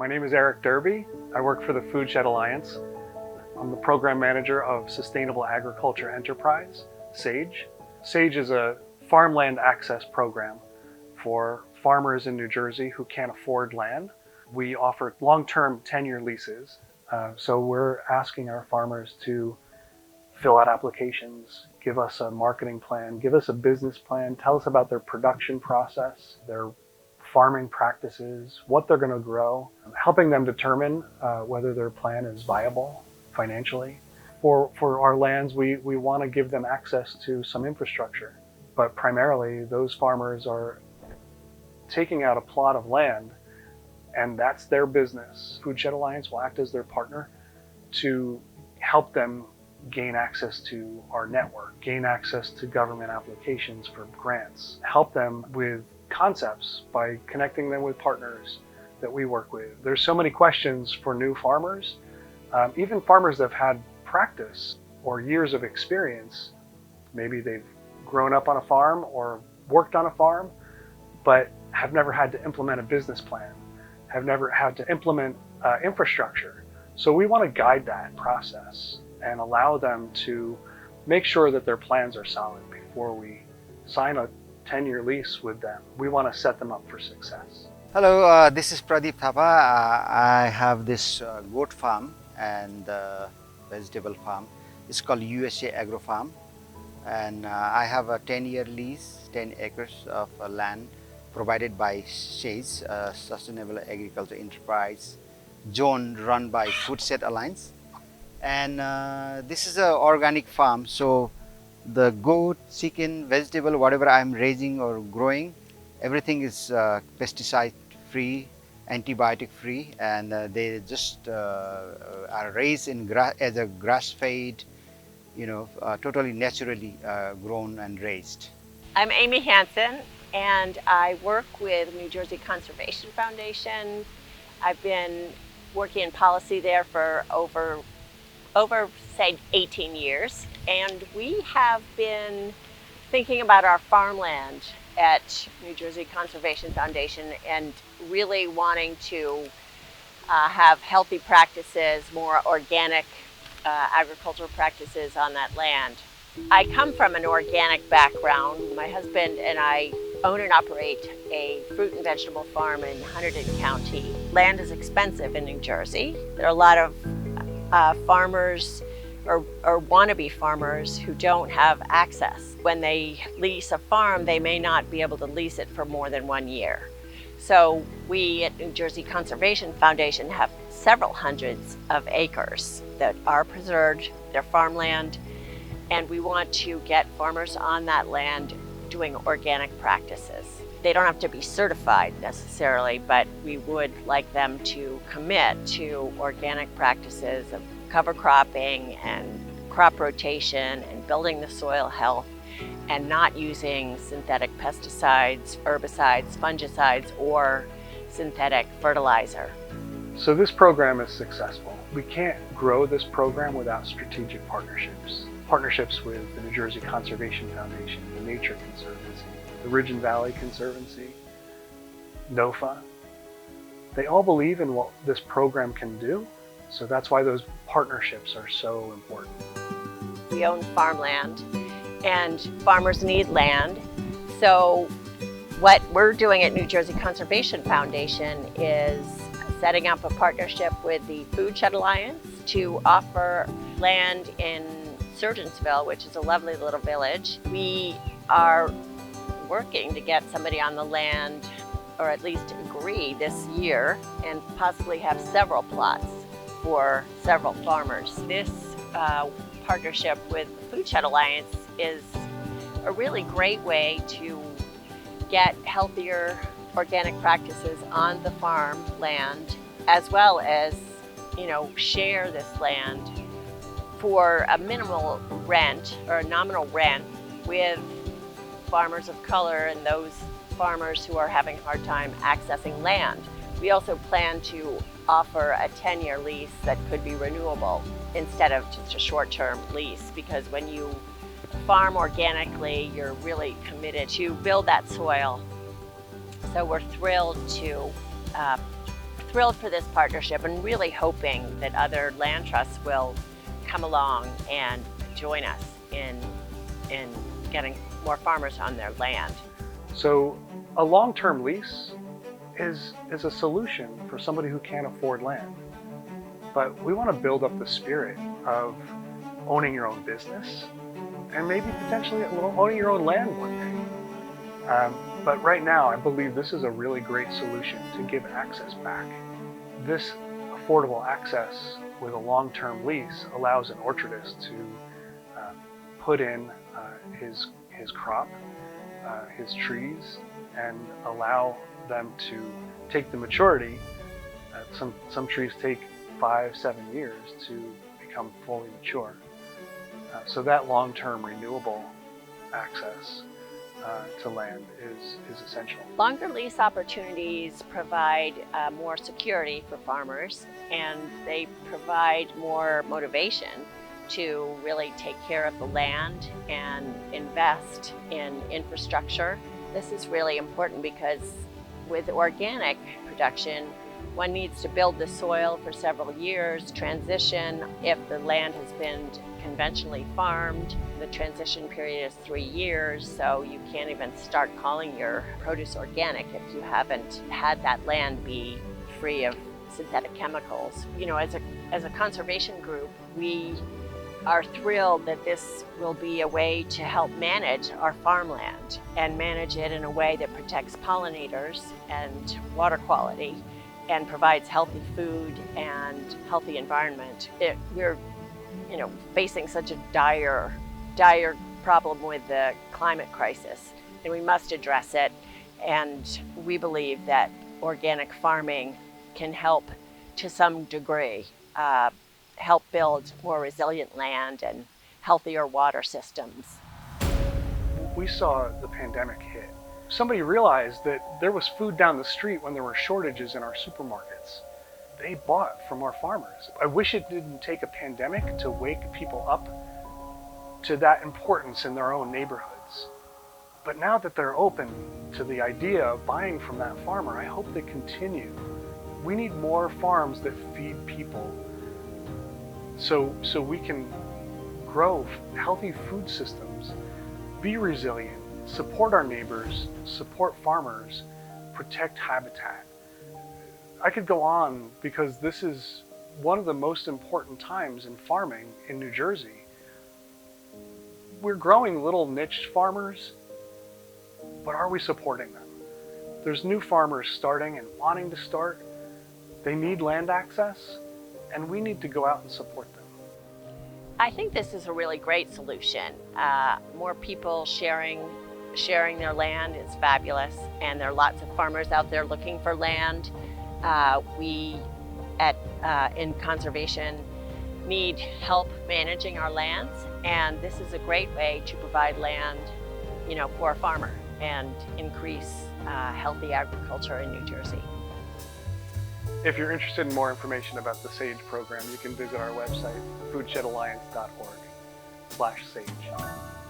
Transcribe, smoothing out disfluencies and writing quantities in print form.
My name is Eric Derby. I work for the Foodshed Alliance. I'm the program manager of Sustainable Agriculture Enterprise, SAgE. SAgE is a farmland access program for farmers in New Jersey who can't afford land. We offer long-term tenure leases. So we're asking our farmers to fill out applications, give us a marketing plan, give us a business plan, tell us about their production process, their farming practices, what they're going to grow, helping them determine whether their plan is viable financially. For our lands, we want to give them access to some infrastructure, but primarily those farmers are taking out a plot of land and that's their business. Foodshed Alliance will act as their partner to help them gain access to our network, gain access to government applications for grants, help them with concepts by connecting them with partners that we work with. There's so many questions for new farmers, even farmers that have had practice or years of experience. Maybe they've grown up on a farm or worked on a farm, but have never had to implement a business plan, have never had to implement infrastructure. So we want to guide that process and allow them to make sure that their plans are solid before we sign a 10-year lease with them. We want to set them up for success. Hello, this is Pradeep Thapa. I have this goat farm and vegetable farm. It's called USA Agro Farm, and I have a 10-year lease, 10 acres of land provided by SAgE, Sustainable Agriculture Enterprise zone run by Foodshed Alliance. And this is an organic farm, so the goat, chicken, vegetable, whatever I'm raising or growing, everything is pesticide free, antibiotic free, and they just are raised in as a grass fed, totally naturally grown and raised. I'm Amy Hansen, and I work with New Jersey Conservation Foundation. I've been working in policy there for over say 18 years, and we have been thinking about our farmland at New Jersey Conservation Foundation and really wanting to have healthy practices, more organic agricultural practices on that land. I come from an organic background. My husband and I own and operate a fruit and vegetable farm in Hunterdon County. Land is expensive in New Jersey. There are a lot of farmers or wannabe farmers who don't have access. When they lease a farm, they may not be able to lease it for more than 1 year. So we at New Jersey Conservation Foundation have several hundreds of acres that are preserved, they're farmland, and we want to get farmers on that land doing organic practices. They don't have to be certified necessarily, but we would like them to commit to organic practices of cover cropping and crop rotation and building the soil health and not using synthetic pesticides, herbicides, fungicides, or synthetic fertilizer. So this program is successful. We can't grow this program without strategic partnerships. Partnerships with the New Jersey Conservation Foundation, the Nature Conservancy, the Ridge and Valley Conservancy, NOFA. They all believe in what this program can do, so that's why those partnerships are so important. We own farmland, and farmers need land. So what we're doing at New Jersey Conservation Foundation is setting up a partnership with the Foodshed Alliance to offer land in Surgeonsville, which is a lovely little village. We are working to get somebody on the land, or at least agree this year, and possibly have several plots for several farmers. This partnership with the Foodshed Alliance is a really great way to get healthier organic practices on the farm land, as well as, share this land for a minimal rent or a nominal rent with farmers of color and those farmers who are having a hard time accessing land. We also plan to offer a 10-year lease that could be renewable instead of just a short-term lease, because when you farm organically, you're really committed to build that soil. So we're thrilled to thrilled for this partnership and really hoping that other land trusts will come along and join us in getting more farmers on their land. So a long-term lease is a solution for somebody who can't afford land. But we want to build up the spirit of owning your own business and maybe potentially owning your own land one day. But right now, I believe this is a really great solution to give access back. This affordable access with a long-term lease allows an orchardist to put in his crop, his trees, and allow them to take the maturity. Some trees take 5-7 years to become fully mature. So that long-term renewable access to land is essential. Longer lease opportunities provide more security for farmers, and they provide more motivation to really take care of the land and invest in infrastructure. This is really important because with organic production, one needs to build the soil for several years, transition. If the land has been conventionally farmed, the transition period is 3 years, so you can't even start calling your produce organic if you haven't had that land be free of synthetic chemicals. You know, as a conservation group, we are thrilled that this will be a way to help manage our farmland and manage it in a way that protects pollinators and water quality and provides healthy food and healthy environment. We're facing such a dire problem with the climate crisis, and we must address it. And we believe that organic farming can help to some degree help build more resilient land and healthier water systems. We saw the pandemic hit. Somebody realized that there was food down the street when there were shortages in our supermarkets. They bought from our farmers. I wish it didn't take a pandemic to wake people up to that importance in their own neighborhoods. But now that they're open to the idea of buying from that farmer, I hope they continue. We need more farms that feed people so we can grow healthy food systems, be resilient, support our neighbors, support farmers, protect habitat. I could go on because this is one of the most important times in farming in New Jersey. We're growing little niche farmers, but are we supporting them? There's new farmers starting and wanting to start. They need land access, and we need to go out and support them. I think this is a really great solution. More people sharing their land is fabulous, and there are lots of farmers out there looking for land. We in conservation need help managing our lands, and this is a great way to provide land, for a farmer and increase healthy agriculture in New Jersey. If you're interested in more information about the SAgE program, you can visit our website, foodshedalliance.org/SAgE.